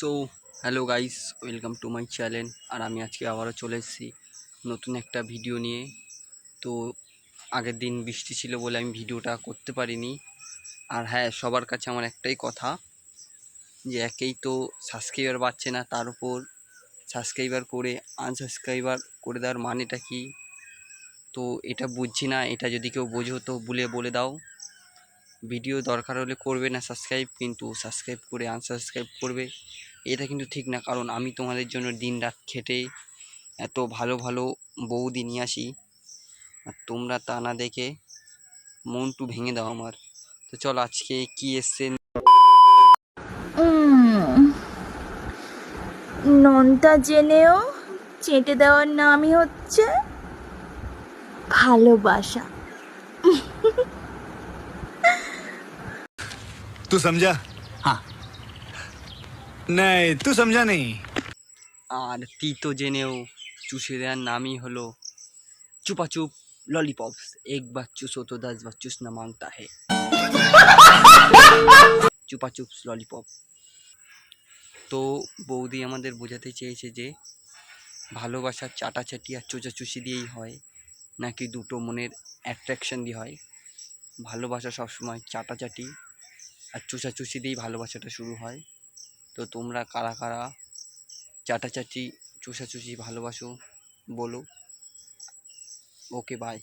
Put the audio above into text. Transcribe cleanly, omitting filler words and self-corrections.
So hello guys, welcome to my channel. আর আমি আজকে আবারও চলে এসেছি নতুন একটা ভিডিও নিয়ে। তো আগের দিন বৃষ্টি ছিল বলে আমি ভিডিওটা করতে পারিনি। আর হ্যাঁ, সবার কাছে আমার একটাই কথা, যে একেই তো সাবস্ক্রাইবার পাচ্ছে না, তার উপর সাবস্ক্রাইবার করে আনসাবস্ক্রাইবার করে দেওয়ার মানেটা কি? তো এটা বুঝছি না। এটা যদি কেউ বোঝো তো বলে দাও। ভিডিও দরকার হলে করবে না সাবস্ক্রাইব, কিন্তু সাবস্ক্রাইব করে আনসাবস্ক্রাইব করবে, এটা কিন্তু ঠিক না। কারণ আমি তোমাদের জন্য দিন রাত খেটে এত ভালো ভালো বৌদি নিয়ে আসি, আর তোমরা তা না দেখে মনটু ভেঙে দাও আমার। তো চল আজকে কি এসছে। নোনতা জেনেও চেটে দেওয়ার নামই হচ্ছে ভালোবাসা। तू समझा? हाँ। नहीं, तू समझा नहीं। আর তিতো জেনেও চুষে দেওয়ার নামই হলো চুপাচুপ ললিপপস। এক বার চুষো তো 10 বার চুষনা মাংতা হে। চুপাচুপস ললিপপ। তো বৌদি আমাদের বোঝাতে চেয়েছে যে ভালোবাসার চাটাচাটি আর চোচাচুষি দিয়েই হয়, নাকি দুটো মনের অ্যাট্রাকশন দিয়ে হয়। ভালোবাসা সবসময় চাটাচাটি আর চুষাচুষি দিয়েই ভালোবাসাটা শুরু হয়। তো তোমরা কারা কারা চাটাচাটি চুষাচুষি ভালোবাসো বলো। ওকে, বাই।